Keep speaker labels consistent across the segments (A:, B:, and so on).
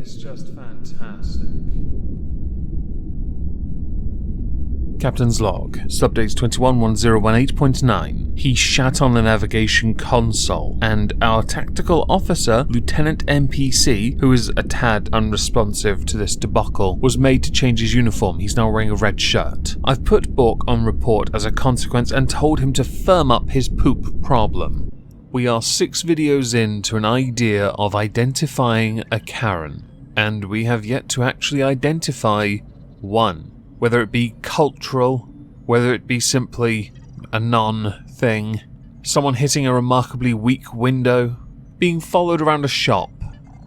A: is just fantastic. Captain's log, subdates 211018.9. He shat on the navigation console, and our tactical officer, Lieutenant NPC, who is a tad unresponsive to this debacle, was made to change his uniform. He's now wearing a red shirt. I've put Bork on report as a consequence and told him to firm up his poop problem. We are 6 videos into an idea of identifying a Karen, and we have yet to actually identify one. Whether it be cultural, whether it be simply a non-thing, someone hitting a remarkably weak window, being followed around a shop,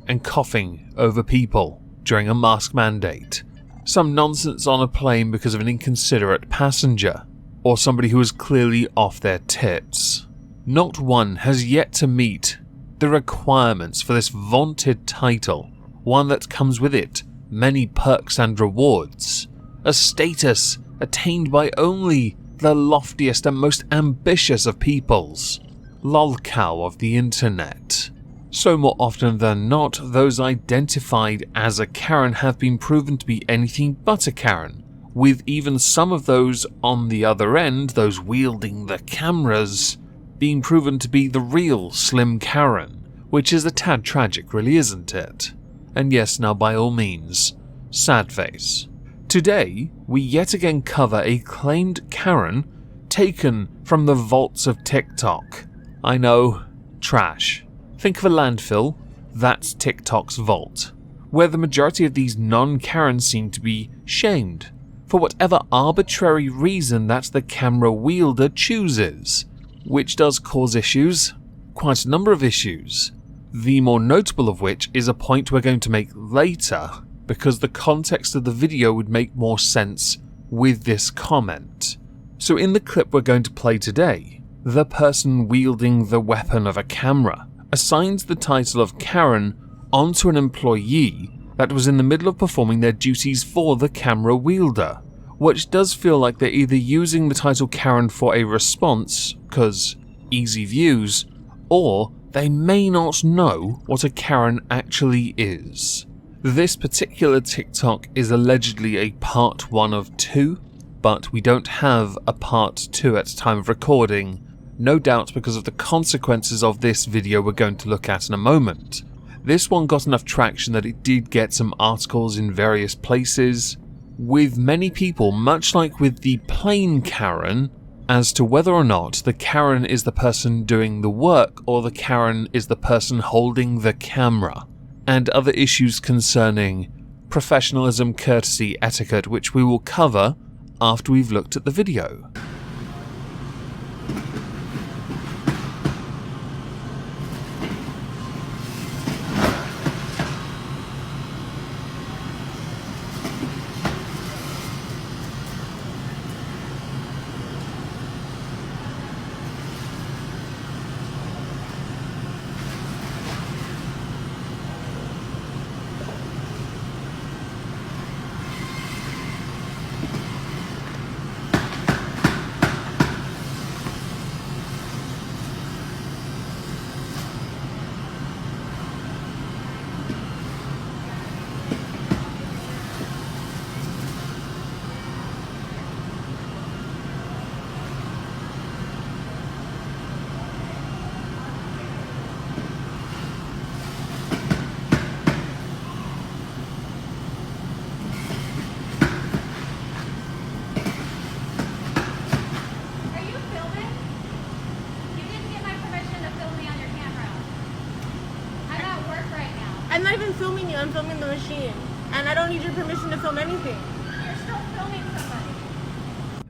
A: and coughing over people during a mask mandate, some nonsense on a plane because of an inconsiderate passenger, or somebody who is clearly off their tits. Not one has yet to meet the requirements for this vaunted title, one that comes with it many perks and rewards. A status attained by only the loftiest and most ambitious of peoples, lolcow of the internet. So more often than not, those identified as a Karen have been proven to be anything but a Karen, with even some of those on the other end, those wielding the cameras, being proven to be the real Slim Karen, which is a tad tragic, really, isn't it? And yes, now by all means, sad face. Today, we yet again cover a claimed Karen taken from the vaults of TikTok. I know, trash. Think of a landfill, that's TikTok's vault, where the majority of these non-Karens seem to be shamed for whatever arbitrary reason that the camera wielder chooses, which does cause issues, quite a number of issues, the more notable of which is a point we're going to make later, because the context of the video would make more sense with this comment. So in the clip we're going to play today, the person wielding the weapon of a camera assigns the title of Karen onto an employee that was in the middle of performing their duties for the camera wielder, which does feel like they're either using the title Karen for a response, cause easy views, or they may not know what a Karen actually is. This particular TikTok is allegedly a part 1 of 2, but we don't have a part 2 at time of recording, no doubt because of the consequences of this video we're going to look at in a moment. This one got enough traction that it did get some articles in various places, with many people, much like with the plain Karen, as to whether or not the Karen is the person doing the work or the Karen is the person holding the camera, and other issues concerning professionalism, courtesy, etiquette, which we will cover after we've looked at the video.
B: I'm not even filming you, I'm filming the machine. And I don't need your permission to film anything.
C: You're still filming somebody.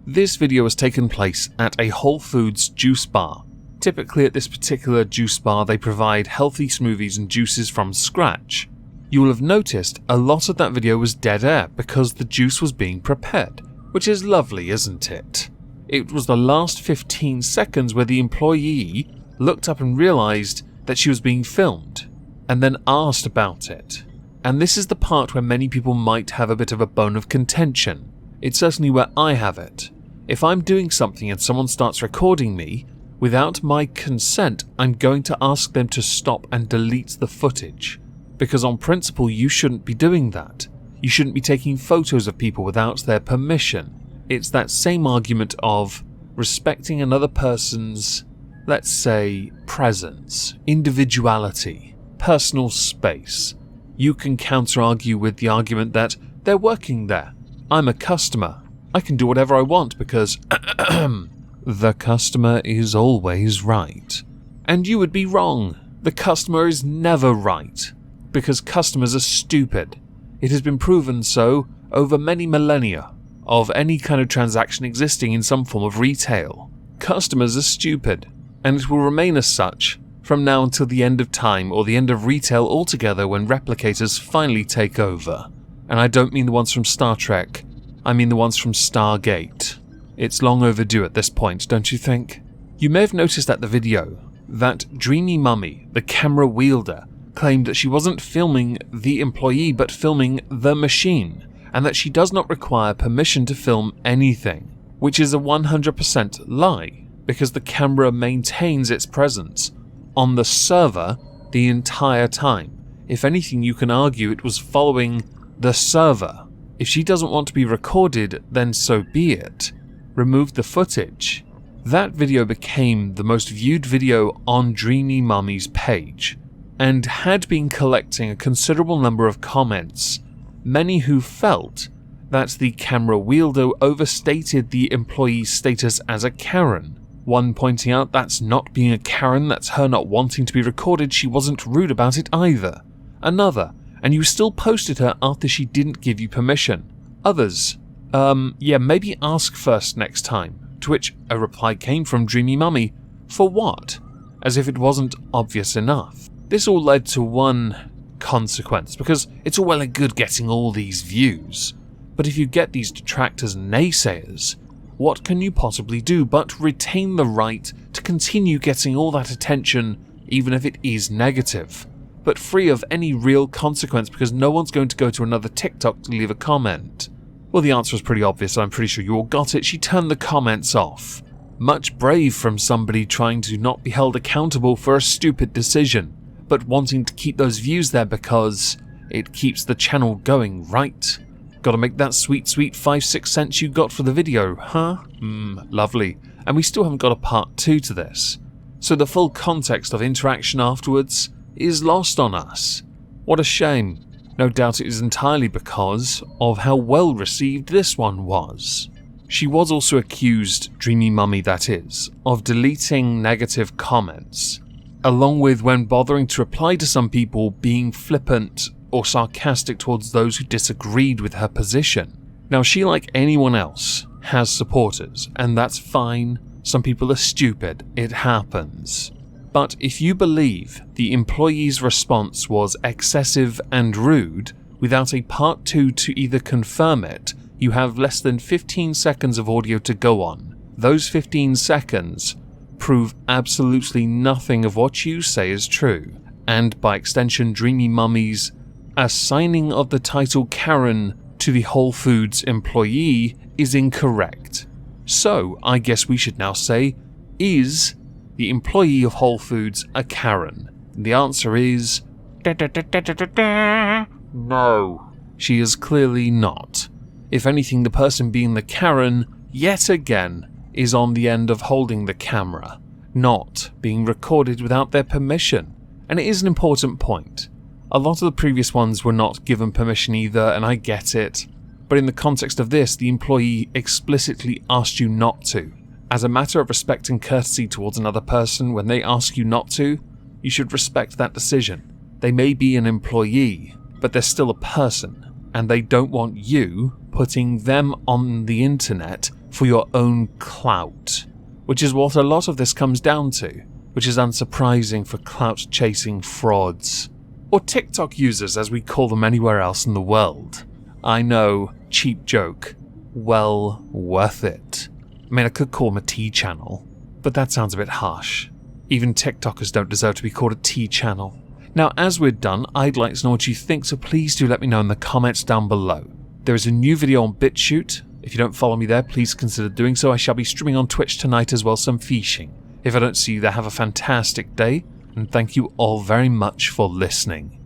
A: This video has taken place at a Wholefoods juice bar. Typically at this particular juice bar they provide healthy smoothies and juices from scratch. You will have noticed a lot of that video was dead air because the juice was being prepared, which is lovely, isn't it? It was the last 15 seconds where the employee looked up and realised that she was being filmed, and then asked about it. And this is the part where many people might have a bit of a bone of contention. It's certainly where I have it. If I'm doing something and someone starts recording me, without my consent, I'm going to ask them to stop and delete the footage. because on principle you shouldn't be doing that. You shouldn't be taking photos of people without their permission. It's that same argument of respecting another person's, let's say, presence, individuality, personal space. You can counter-argue with the argument that they're working there. I'm a customer. I can do whatever I want because the customer is always right. And you would be wrong. The customer is never right, because customers are stupid. It has been proven so over many millennia of any kind of transaction existing in some form of retail. Customers are stupid, and it will remain as such from now until the end of time or the end of retail altogether when replicators finally take over. And I don't mean the ones from Star Trek, I mean the ones from Stargate. It's long overdue at this point, don't you think? You may have noticed at the video that Dreamy Mummy, the camera wielder, claimed that she wasn't filming the employee but filming the machine, and that she does not require permission to film anything, which is a 100% lie, because the camera maintains its presence on the server the entire time. If anything, you can argue it was following the server. If she doesn't want to be recorded, then so be it. Remove the footage. That video became the most viewed video on Dreamy Mummy's page, and had been collecting a considerable number of comments, many who felt that the camera wielder overstated the employee's status as a Karen. One pointing out that's not being a Karen, that's her not wanting to be recorded, she wasn't rude about it either. Another, and you still posted her after she didn't give you permission. Others, maybe ask first next time. To which a reply came from Dreamy Mummy, for what? As if it wasn't obvious enough. This all led to one consequence, because it's all well and good getting all these views, but if you get these detractors and naysayers, what can you possibly do but retain the right to continue getting all that attention, even if it is negative, but free of any real consequence because no one's going to go to another TikTok to leave a comment? Well, the answer was pretty obvious, I'm pretty sure you all got it. She turned the comments off. Much brave from somebody trying to not be held accountable for a stupid decision, but wanting to keep those views there because it keeps the channel going, right? Gotta make that sweet 5-6 cents you got for the video, huh? Lovely. And we still haven't got a part 2 to this. So the full context of interaction afterwards is lost on us. What a shame. No doubt it is entirely because of how well received this one was. She was also accused, Dreamy Mummy that is, of deleting negative comments, along with when bothering to reply to some people being flippant or sarcastic towards those who disagreed with her position. Now she, like anyone else, has supporters, and that's fine. Some people are stupid, it happens. But if you believe the employee's response was excessive and rude, without a part 2 to either confirm it, you have less than 15 seconds of audio to go on. Those 15 seconds prove absolutely nothing of what you say is true, and by extension Dreamy Mummy's assigning of the title Karen to the Wholefoods employee is incorrect. So I guess we should now say, is the employee of Wholefoods a Karen? And the answer is no. She is clearly not. If anything, the person being the Karen, yet again, is on the end of holding the camera, not being recorded without their permission. And it is an important point. A lot of the previous ones were not given permission either, and I get it. But in the context of this, the employee explicitly asked you not to. As a matter of respect and courtesy towards another person, when they ask you not to, you should respect that decision. They may be an employee, but they're still a person, and they don't want you putting them on the internet for your own clout, which is what a lot of this comes down to, which is unsurprising for clout-chasing frauds, or TikTok users as we call them anywhere else in the world. I know, cheap joke, well worth it. I mean, I could call them a tea channel, but that sounds a bit harsh. Even TikTokers don't deserve to be called a tea channel. Now, as we're done, I'd like to know what you think, so please do let me know in the comments down below. There is a new video on BitChute. If you don't follow me there, please consider doing so. I shall be streaming on Twitch tonight as well, some fishing. If I don't see you there, have a fantastic day, and thank you all very much for listening.